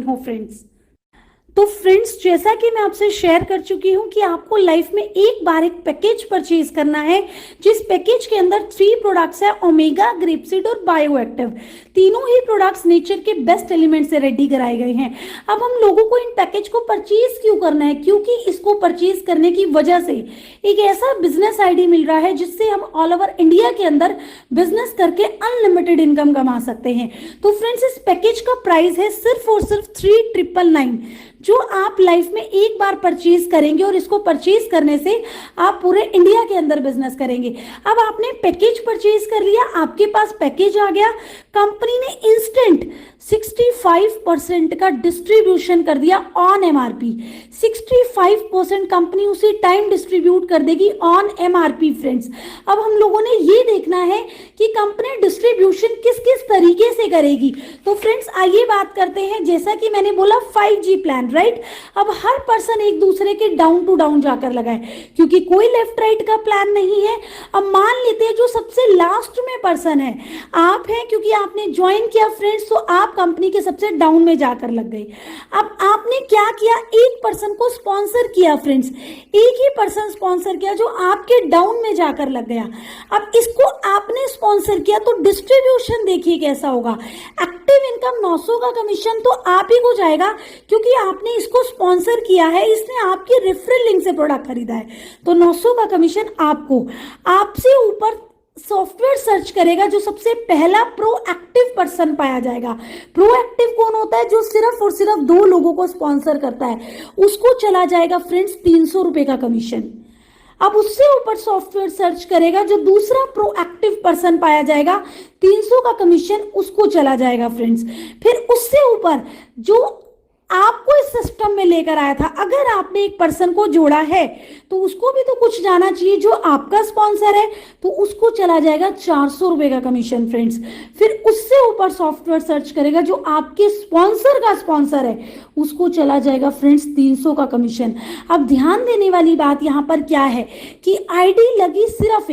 हो फ्रेंड्स। तो फ्रेंड्स, जैसा कि मैं आपसे शेयर कर चुकी हूं कि आपको लाइफ में एक बार एक पैकेज परचेज करना है, जिस पैकेज के अंदर 3 प्रोडक्ट्स है, ओमेगा, ग्रेपसीड और बायो एक्टिव। तीनों ही प्रोडक्ट्स नेचर के बेस्ट एलिमेंट से रेडी कराए गए हैं। अब हम लोगों को इन पैकेज को परचेज क्यों करना है? क्योंकि इसको परचेज करने की वजह से एक ऐसा बिजनेस आईडी मिल रहा है जिससे हम ऑल ओवर इंडिया के अंदर बिजनेस करके अनलिमिटेड इनकम कमा सकते हैं। तो फ्रेंड्स, इस पैकेज का प्राइस है सिर्फ और सिर्फ 3999, जो आप लाइफ में एक बार परचेज करेंगे और इसको परचेज करने से आप पूरे इंडिया के अंदर बिजनेस करेंगे। अब आपने पैकेज परचेज कर लिया, आपके पास पैकेज आ गया, कंपनी ने इंस्टेंट 65% का डिस्ट्रीब्यूशन कर दिया ऑन एमआरपी। 65% कंपनी उसी टाइम डिस्ट्रीब्यूट कर देगी ऑन एमआरपी फ्रेंड्स। अब हम लोगों ने ये देखना है कि कंपनी डिस्ट्रीब्यूशन किस किस तरीके से करेगी। तो फ्रेंड्स, आइए बात करते हैं। जैसा कि मैंने बोला 5G प्लान, राइट। अब हर पर्सन एक दूसरे के डाउन टू डाउन जाकर लगाए, क्योंकि कोई लेफ्ट राइट का प्लान नहीं है। अब मान लेते हैं जो सबसे लास्ट में पर्सन है आप हैं, क्योंकि आपने ज्वाइन किया फ्रेंड्स, तो आप कंपनी के सबसे डाउन में जाकर लग गई। अब आपने क्या किया, एक पर्सन को स्पॉन्सर किया फ्रेंड्स, एक ही पर्सन स्पॉन्सर किया जो आपके डाउन में जाकर लग गया। अब इसको आपने स्पॉन्सर किया तो डिस्ट्रीब्यूशन देखिए कैसा होगा। एक्टिव इनकम 900 का कमीशन तो आप ही को जाएगा, क्योंकि आपने इसको स्पॉन्सर किया है, इसने आपके रेफरल लिंक से प्रोडक्ट खरीदा है, तो 900 का कमीशन आपको। आपसे ऊपर सॉफ्टवेयर सर्च करेगा, जो सबसे पहला प्रोएक्टिव पर्सन पाया जाएगा। प्रोएक्टिव कौन होता है? जो सिर्फ और सिर्फ 2 लोगों को स्पॉन्सर करता है, उसको चला जाएगा फ्रेंड्स 300 रुपए का कमीशन। अब उससे ऊपर सॉफ्टवेयर सर्च करेगा, जो दूसरा प्रोएक्टिव पर्सन पाया जाएगा, 300 का कमीशन उसको चला जाएगा फ्रेंड्स। फिर उससे ऊपर जो आपको इस सिस्टम में लेकर आया था, अगर आपने एक पर्सन को जोड़ा है तो उसको भी तो कुछ जाना चाहिए। जो आपका स्पॉन्सर है तो उसको चला जाएगा 400 रुपए का कमीशन फ्रेंड्स। फिर उससे ऊपर सॉफ्टवेयर सर्च करेगा, जो आपके स्पॉन्सर का स्पॉन्सर है, उसको चला जाएगा फ्रेंड्स 300 का कमीशन। अब ध्यान देने वाली बात यहाँ पर क्या है कि आईडी लगी सिर्फ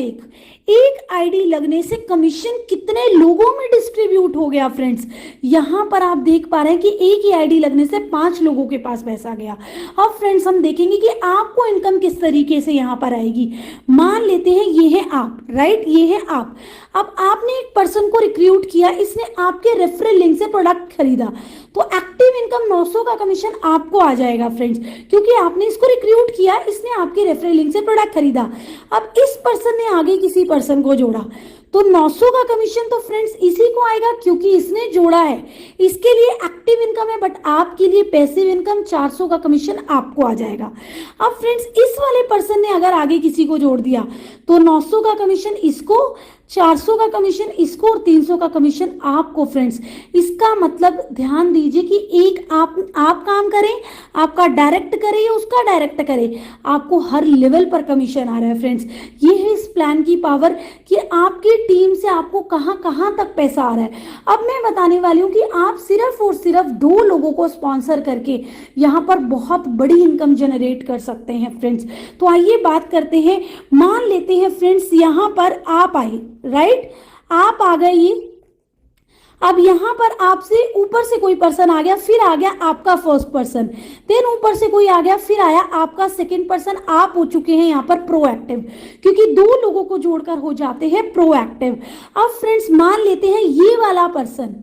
एक आईडी लगने से कमीशन कितने लोगों में डिस्ट्रीब्यूट हो गया फ्रेंड्स। यहां पर आप देख पा रहे हैं कि एक ही आईडी लगने से 5 लोगों के पास पैसा गया। अब फ्रेंड्स, हम देखेंगे कि आपको इनकम किस तरीके से यहां पर आएगी। मान लेते हैं ये है आप, राइट, ये है आप। अब आपने एक पर्सन को रिक्रूट किया, इसने आपके रेफरल लिंक से प्रोडक्ट खरीदा, तो एक्टिव इनकम 900 का कमीशन आपको आ जाएगा फ्रेंड्स, क्योंकि आपने इसको रिक्रूट किया, इसने आपके रेफरल लिंक से प्रोडक्ट खरीदा। अब इस पर्सन ने आगे किसी पर्सन को जोड़ा, तो 900 का कमीशन तो फ्रेंड्स इसी को आएगा, क्योंकि इसने जोड़ा है। इसके लिए एक्टिव इनकम है, बट आपके लिए पैसिव इनकम 400 का कमीशन आपको आ जाएगा। अब फ्रेंड्स, इस वाले पर्सन ने अगर आगे किसी को जोड़ दिया तो 900 का कमीशन इसको, 400 का कमीशन इसको और 300 का कमीशन आपको फ्रेंड्स। इसका मतलब ध्यान दीजिए कि एक आप काम करें, आपका डायरेक्ट करे या उसका डायरेक्ट करे, आपको हर लेवल पर कमीशन आ रहा है फ्रेंड्स। ये है इस प्लान की पावर कि आपकी टीम से आपको कहां कहां तक पैसा आ रहा है। अब मैं बताने वाली हूं कि आप सिर्फ और सिर्फ 2 लोगों को स्पॉन्सर करके यहां पर बहुत बड़ी इनकम जनरेट कर सकते हैं फ्रेंड्स। तो आइए बात करते हैं। मान लेते हैं फ्रेंड्स, यहां पर आप आए, राइट, आप आ गए ये। अब यहां पर आपसे ऊपर से कोई पर्सन आ गया, फिर आ गया आपका फर्स्ट पर्सन, देन ऊपर से कोई आ गया, फिर आया आपका सेकंड पर्सन। आप हो चुके हैं यहां पर प्रोएक्टिव, क्योंकि 2 लोगों को जोड़कर हो जाते हैं प्रोएक्टिव। अब फ्रेंड्स, मान लेते हैं ये वाला पर्सन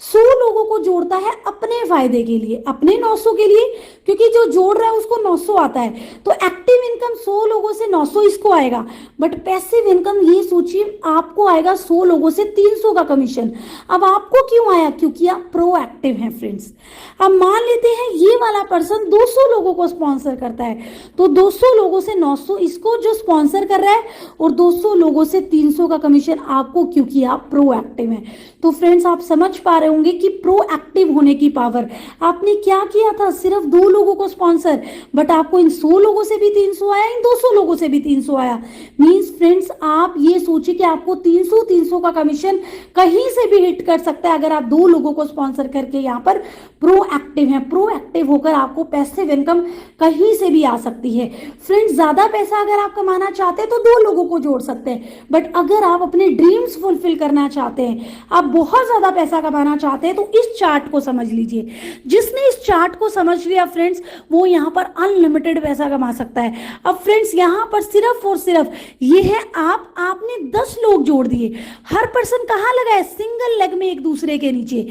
100 लोगों को जोड़ता है अपने फायदे के लिए, अपने 900 के लिए, क्योंकि जो जोड़ रहा है उसको 900 आता है, तो एक्टिव इनकम 100 लोगों से 900 इसको आएगा। बट पैसिव इनकम ये सोचिए आपको आएगा 100 लोगों से 300 का कमीशन। अब आपको क्यों आया? क्योंकि आप प्रोएक्टिव हैं फ्रेंड्स। अब मान लेते हैं ये वाला पर्सन 200 लोगों को स्पॉन्सर करता है, तो 200 लोगों से 900 इसको जो स्पॉन्सर कर रहा है, और 200 लोगों से 300 का कमीशन आपको, क्योंकि आप प्रोएक्टिव हैं। तो फ्रेंड्स, आप समझ पा रहे होंगे कि प्रोएक्टिव होने की पावर। आपने क्या किया था? सिर्फ 2 लोगों को स्पॉन्सर, बट आपको इन 100 लोगों से भी 300 आया, इन 200 लोगों से भी 300 आया। मींस फ्रेंड्स, आप ये सोचिए कि आपको 300 का कमीशन कहीं से भी हिट कर सकता है अगर आप 2 लोगों को स्पॉन्सर करके यहाँ पर प्रोएक्टिव हैं। प्रोएक्टिव होकर आपको पैसिव इनकम कहीं से भी आ सकती है फ्रेंड्स। ज्यादा पैसा अगर आप कमाना चाहते हैं तो 2 लोगों को जोड़ सकते हैं, बट अगर आप अपने ड्रीम्स फुलफिल करना चाहते हैं, आप बहुत ज्यादा पैसा कमाना चाहते हैं तो इस चार्ट को समझ लीजिए। जिसने इस चार्ट को समझ लिया फ्रेंड्स, वो यहाँ पर अनलिमिटेड पैसा कमा सकता है। अब फ्रेंड्स यहाँ पर सिर्फ और सिर्फ ये है, आपने 10 लोग जोड़ दिए। हर पर्सन कहाँ लगा है? सिंगल लेग में एक दूसरे के नीचे।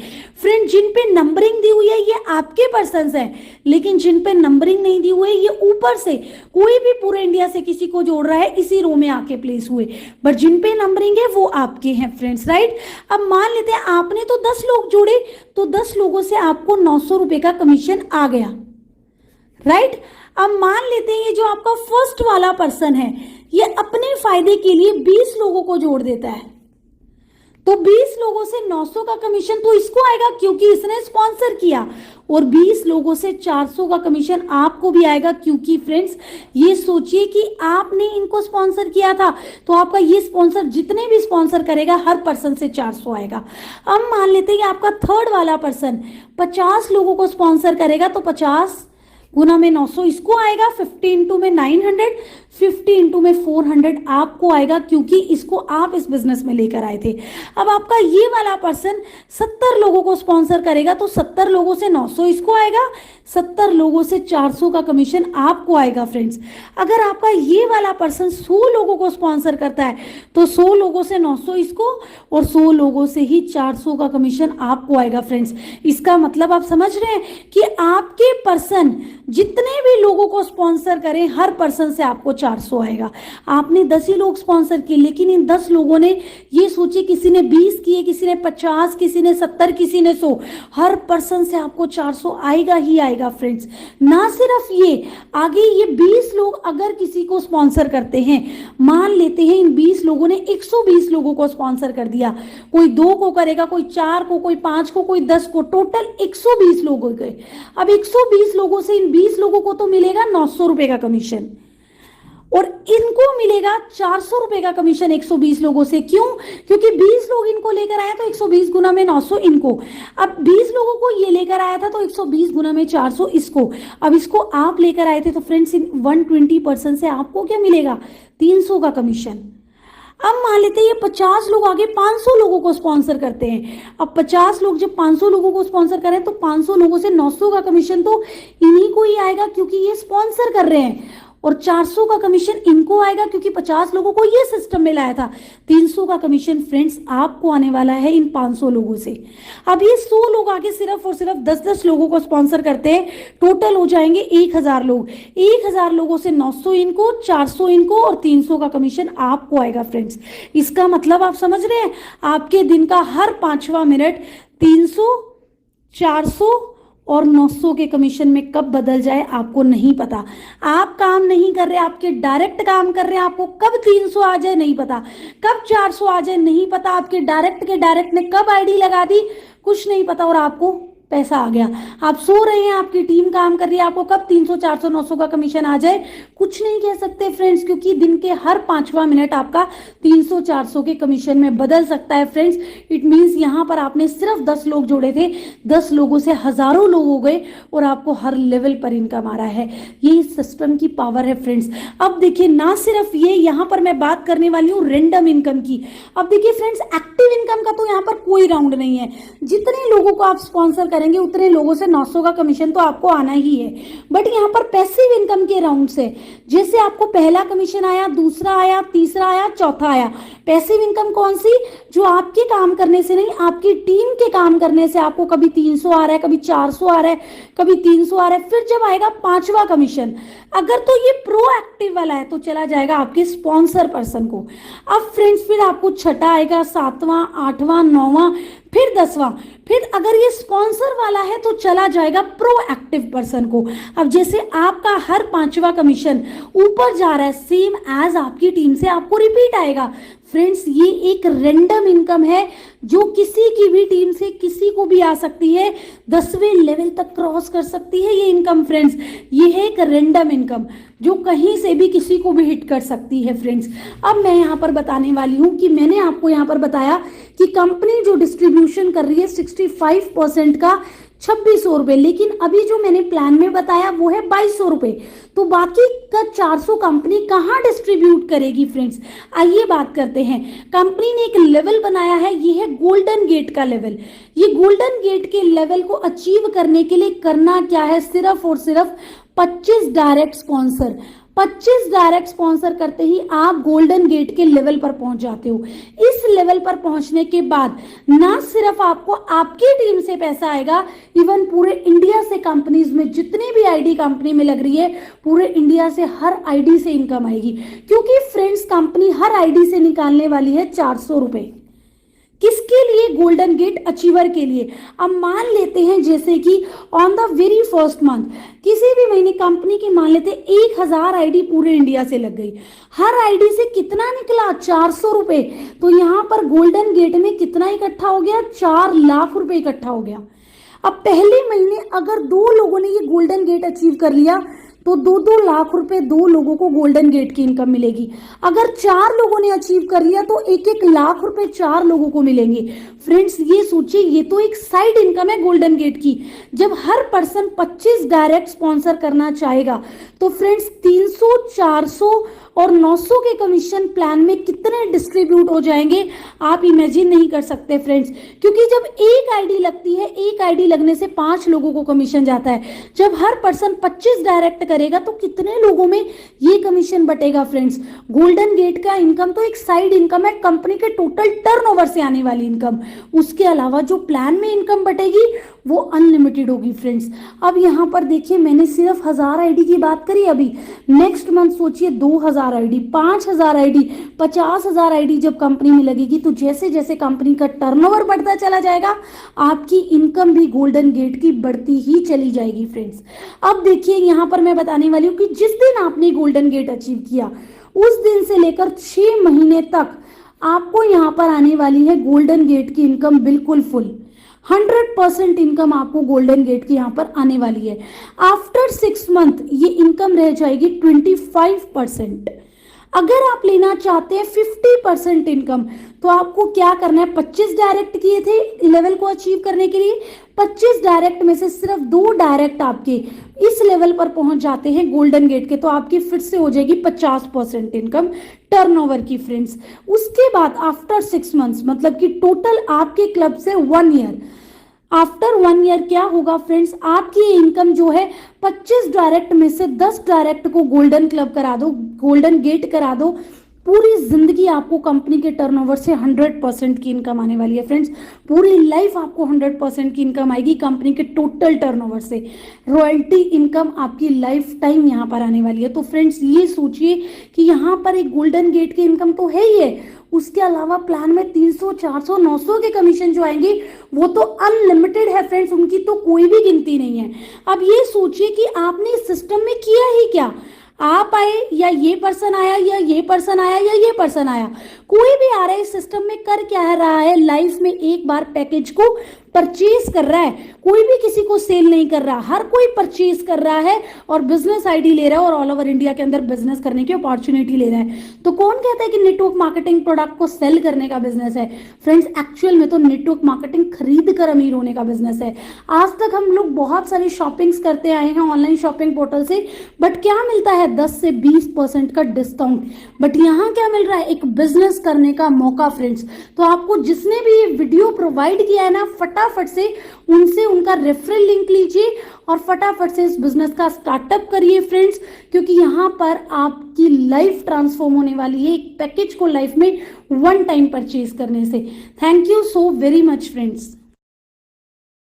फ्रेंड जिन पे नंबरिंग दी हुई है ये आपके पर्सन हैं, लेकिन जिन पे नंबरिंग नहीं दी हुई है ये ऊपर से कोई भी पूरे इंडिया से किसी को जोड़ रहा है, इसी रो में आके प्लेस हुए, बट जिन पे नंबरिंग है वो आपके हैं फ्रेंड्स, राइट। अब मान लेते हैं आपने तो 10 लोग जोड़े, तो 10 लोगों से आपको 900 रुपए का कमीशन आ गया, राइट। अब मान लेते हैं ये जो आपका फर्स्ट वाला पर्सन है, ये अपने फायदे के लिए 20 लोगों को जोड़ देता है, तो 20 लोगों से 900 का कमीशन तो इसको आएगा क्योंकि इसने स्पॉन्सर किया, और 20 लोगों से 400 का कमीशन आपको भी आएगा, क्योंकि फ्रेंड्स ये सोचिए कि आपने इनको स्पॉन्सर किया था, तो आपका ये स्पॉन्सर जितने भी स्पॉन्सर करेगा हर पर्सन से 400 आएगा। अब मान लेते हैं आपका थर्ड वाला पर्सन 50 लोगों को स्पॉन्सर करेगा, तो 50 गुना में 900 इसको आएगा, 50 इंटू में 900, 50 इंटू में 400 आपको आएगा, क्योंकि इसको आप इस बिजनेस में लेकर आए थे। अब आपका ये वाला पर्सन 70 लोगों को स्पॉन्सर करेगा, तो 70 लोगों से 900 इसको आएगा, 70 लोगों से 400 का कमीशन आपको आएगा फ्रेंड्स। अगर आपका ये वाला पर्सन 100 लोगों को स्पॉन्सर करता है, तो 100 लोगों से 900 इसको, और 100 लोगों से ही 400 का कमीशन आपको आएगा फ्रेंड्स। इसका मतलब आप समझ रहे हैं कि आपके पर्सन जितने भी लोगों को स्पॉन्सर करें हर पर्सन से आपको 400 आएगा। आपने 10 ही लोग स्पॉन्सर किए, लेकिन इन 10 लोगों ने ये सोचे, किसी ने 20 किए, किसी ने 50, किसी ने 70, किसी ने 100, हर पर्सन से आपको 400 आएगा ही आएगा फ्रेंड्स। ना सिर्फ ये, आगे ये 20 लोग अगर किसी को स्पॉन्सर करते हैं, मान लेते हैं इन 20 लोगों ने 120 लोगों को स्पॉन्सर कर दिया, कोई 2 को करेगा, कोई 4 को, कोई 5 को, कोई 10 को, टोटल 120 लोग हो गए। अब 120 लोगों से इन 20 लोगों को तो मिलेगा 900 रुपए का कमीशन, और इनको मिलेगा 400 रुपए का कमीशन 120 लोगों से। क्यों? क्योंकि 20 लोग इनको लेकर आया, तो 120 गुना में 900 इनको। अब 20 लोगों को ये लेकर आया था, तो 120 गुना में 400 इसको। अब इसको आप लेकर आए थे, तो फ्रेंड्स इन 120% से आपको क्या मिलेगा? 300 का कमीशन। अब मान लेते हैं ये 50 लोग आगे 500 लोगों को स्पॉन्सर करते हैं। अब 50 लोग जब 500 लोगों को स्पॉन्सर करें, तो 500 लोगों से 900 का कमीशन तो इन्हीं को ही आएगा, क्योंकि ये स्पॉन्सर कर रहे हैं, और 400 का कमीशन इनको आएगा, क्योंकि 50 लोगों को ये सिस्टम में लाया था। 300 का कमीशन फ्रेंड्स आपको आने वाला है इन 500 लोगों से। अब ये 100 लोग आगे सिर्फ और सिर्फ 10-10 लोगों को स्पॉन्सर करते हैं, टोटल हो जाएंगे 1000 लोग। 1000 लोगों से 900 इनको, 400 इनको, और 300 का कमीशन आपको आएगा फ्रेंड्स। इसका मतलब आप समझ रहे हैं, आपके दिन का हर 5वां मिनट 300, 400 और 900 के कमीशन में कब बदल जाए आपको नहीं पता। आप काम नहीं कर रहे, आपके डायरेक्ट काम कर रहे हैं, आपको कब 300 आ जाए नहीं पता, कब 400 आ जाए नहीं पता, आपके डायरेक्ट के डायरेक्ट ने कब आईडी लगा दी कुछ नहीं पता, और आपको पैसा आ गया। आप सो रहे हैं, आपकी टीम काम कर रही है, आपको कब 300, 400, 900 का कमीशन आ जाए कुछ नहीं कह सकते फ्रेंड्स, क्योंकि दिन के हर 5वां मिनट आपका 300, 400 के कमीशन में बदल सकता है फ्रेंड्स। इट मींस यहाँ पर आपने सिर्फ 10 लोग जोड़े थे, 10 लोगों से हजारों लोग हो गए, और आपको हर लेवल पर इनकम आ रहा है। ये सिस्टम की पावर है फ्रेंड्स। अब देखिए, ना सिर्फ ये, यहाँ पर मैं बात करने वाली हूँ रेंडम इनकम की। अब देखिए फ्रेंड्स, एक्टिव इनकम का तो यहाँ पर कोई राउंड नहीं है। जितने लोगों को आप स्पॉन्सर करेंगे उतने लोगों से 900 का कमीशन तो आपको आना ही है। बट यहाँ पर पैसिव इनकम के राउंड से, जैसे आपको पहला कमीशन आया, दूसरा आया, तीसरा आया, चौथा आया। पैसिव इनकम कौन सी? जो आपके काम करने से नहीं, आपकी टीम के काम करने से आपको कभी 300 आ रहा है, कभी 400 आ रहा है, कभी 300 आ रहा है। फिर जब आएगा 5वां कमीशन, अगर तो ये प्रोएक्टिव वाला है तो चला जाएगा आपके स्पॉन्सर पर्सन को। अब फ्रेंड्स फिर आपको 6वां आएगा, 7वां, 8वां, 9वां, फिर 10वां। फिर अगर ये स्पॉन्सर वाला है तो चला जाएगा प्रोएक्टिव पर्सन को। अब जैसे आपका हर 5वां कमीशन ऊपर जा रहा है, सेम एज आपकी टीम से आपको रिपीट आएगा। फ्रेंड्स ये एक रैंडम इनकम है जो किसी की भी टीम से किसी को भी आ सकती है, 10वें लेवल तक क्रॉस कर सकती है ये इनकम फ्रेंड्स। ये है एक रैंडम इनकम जो कहीं से भी किसी को भी हिट कर सकती है फ्रेंड्स। अब मैं यहाँ पर बताने वाली हूँ कि मैंने आपको यहाँ पर बताया कि कंपनी जो डिस्ट्रीब्यूशन कर रही है 65% का, ₹2600, लेकिन अभी जो मैंने प्लान में बताया वो है ₹2200। तो बाकी का 400 कंपनी कहाँ डिस्ट्रीब्यूट करेगी फ्रेंड्स? आइए बात करते हैं। कंपनी ने एक लेवल बनाया है, ये है गोल्डन गेट का लेवल। ये गोल्डन गेट के लेवल को अचीव करने के लिए करना क्या है? सिर्फ और सिर्फ 25 डायरेक्ट स्पॉन्सर। 25 डायरेक्ट स्पॉन्सर करते ही आप गोल्डन गेट के लेवल पर पहुंच जाते हो। इस लेवल पर पहुंचने के बाद ना सिर्फ आपको आपकी टीम से पैसा आएगा, इवन पूरे इंडिया से कंपनीज में जितनी भी आईडी कंपनी में लग रही है, पूरे इंडिया से हर आईडी से इनकम आएगी। क्योंकि फ्रेंड्स कंपनी हर आईडी से निकालने वाली है ₹400। किसके लिए? गोल्डन गेट अचीवर के लिए। अब मान लेते हैं जैसे कि on the very first month, किसी भी महीने कंपनी की मान लेते 1000 आईडी पूरे इंडिया से लग गई। हर आईडी से कितना निकला? ₹400। तो यहाँ पर गोल्डन गेट में कितना इकट्ठा हो गया? ₹4 लाख इकट्ठा हो गया। अब पहले महीने अगर 2 लोगों ने ये गोल्डन गेट अचीव कर लिया तो 2-2 लाख रुपए 2 लोगों को गोल्डन गेट की इनकम मिलेगी। अगर 4 लोगों ने अचीव कर लिया तो 1-1 लाख रुपए 4 लोगों को मिलेंगे। फ्रेंड्स ये सोचिए, ये तो एक साइड इनकम है गोल्डन गेट की। जब हर पर्सन 25 डायरेक्ट स्पॉन्सर करना चाहेगा तो फ्रेंड्स 300, 400 और 900 के कमीशन प्लान में कितने डिस्ट्रीब्यूट हो जाएंगे आप इमेजिन नहीं कर सकते फ्रेंड्स। क्योंकि जब एक आईडी लगती है, एक आईडी लगने से 5 लोगों को कमीशन जाता है। जब हर पर्सन 25 डायरेक्ट करेगा तो कितने लोगों में ये कमीशन बटेगा फ्रेंड्स? गोल्डन गेट का इनकम तो एक साइड इनकम है, कंपनी के टोटल टर्नओवर से आने वाली इनकम। उसके अलावा जो प्लान में इनकम बटेगी वो अनलिमिटेड होगी फ्रेंड्स। अब यहाँ पर देखिए, मैंने सिर्फ 1000 आईडी की बात करी। अभी नेक्स्ट मंथ सोचिए 2000 आईडी, 5000 आईडी, 50,000 आईडी जब कंपनी में लगेगी तो जैसे जैसे कंपनी का टर्नओवर बढ़ता चला जाएगा, आपकी इनकम भी गोल्डन गेट की बढ़ती ही चली जाएगी फ्रेंड्स। अब देखिए यहाँ पर मैं बताने वाली हूँ कि जिस दिन आपने गोल्डन गेट अचीव किया उस दिन से लेकर 6 महीने तक आपको यहाँ पर आने वाली है गोल्डन गेट की इनकम बिल्कुल फुल। 100% इनकम आपको गोल्डन गेट की यहाँ पर आने वाली है। आफ्टर 6 मंथ ये इनकम रह जाएगी 25%। अगर आप लेना चाहते हैं 50% इनकम तो आपको क्या करना है? 25 डायरेक्ट किए थे लेवल को अचीव करने के लिए, 25 डायरेक्ट में से सिर्फ 2 डायरेक्ट आपके इस लेवल पर पहुंच जाते हैं गोल्डन गेट के, तो आपकी फिर से हो जाएगी 50% इनकम टर्नओवर की फ्रेंड्स। उसके बाद आफ्टर 6 मंथ्स मतलब कि टोटल आपके क्लब से 1 ईयर, आफ्टर 1 ईयर क्या होगा फ्रेंड्स? आपकी इनकम जो है 25 डायरेक्ट में से 10 डायरेक्ट को गोल्डन क्लब करा दो, गोल्डन गेट करा दो, पूरी जिंदगी आपको कंपनी के टर्नओवर से 100% की इनकम आने वाली है फ्रेंड्स। पूरी लाइफ आपको 100% की इनकम आएगी कंपनी के टोटल टर्नओवर से। रॉयल्टी इनकम आपकी लाइफ टाइम यहाँ पर आने वाली है। तो फ्रेंड्स ये सोचिए कि यहाँ पर एक गोल्डन गेट की इनकम तो है ही है, उसके अलावा प्लान में 300, 400, 900 के कमीशन जो आएंगे वो तो अनलिमिटेड है फ्रेंड्स, उनकी तो कोई भी गिनती नहीं है। अब ये सोचिए कि आपने इस सिस्टम में किया ही क्या? आप आए या ये पर्सन आया या ये पर्सन आया या ये पर्सन आया, कोई भी आ रहा है इस सिस्टम में कर क्या रहा है? लाइफ में एक बार पैकेज को परचेज कर रहा है, कोई भी किसी को सेल नहीं कर रहा, हर कोई परचेज कर रहा है और बिजनेस आईडी ले रहा है और ऑल ओवर इंडिया के अंदर बिजनेस करने की अपॉर्चुनिटी ले रहा है। तो कौन कहता है कि नेटवर्क मार्केटिंग प्रोडक्ट को सेल करने का बिजनेस है? फ्रेंड्स एक्चुअल में तो नेटवर्क मार्केटिंग खरीद कर अमीर होने का बिजनेस है। आज तक हम लोग बहुत सारी शॉपिंग्स करते आए हैं ऑनलाइन शॉपिंग पोर्टल से, बट क्या मिलता है? 10 से 20% का डिस्काउंट। बट यहाँ क्या मिल रहा है? एक बिजनेस करने का मौका फ्रेंड्स। तो आपको जिसने भी ये वीडियो प्रोवाइड किया है ना, फटाफट से उनसे उनका रेफरल लिंक लीजिए और फटाफट से इस बिजनेस का स्टार्टअप करिए फ्रेंड्स, क्योंकि यहाँ पर आपकी लाइफ ट्रांसफॉर्म होने वाली है एक पैकेज को लाइफ में 1 टाइम परचेज करने से। Thank you so very much friends.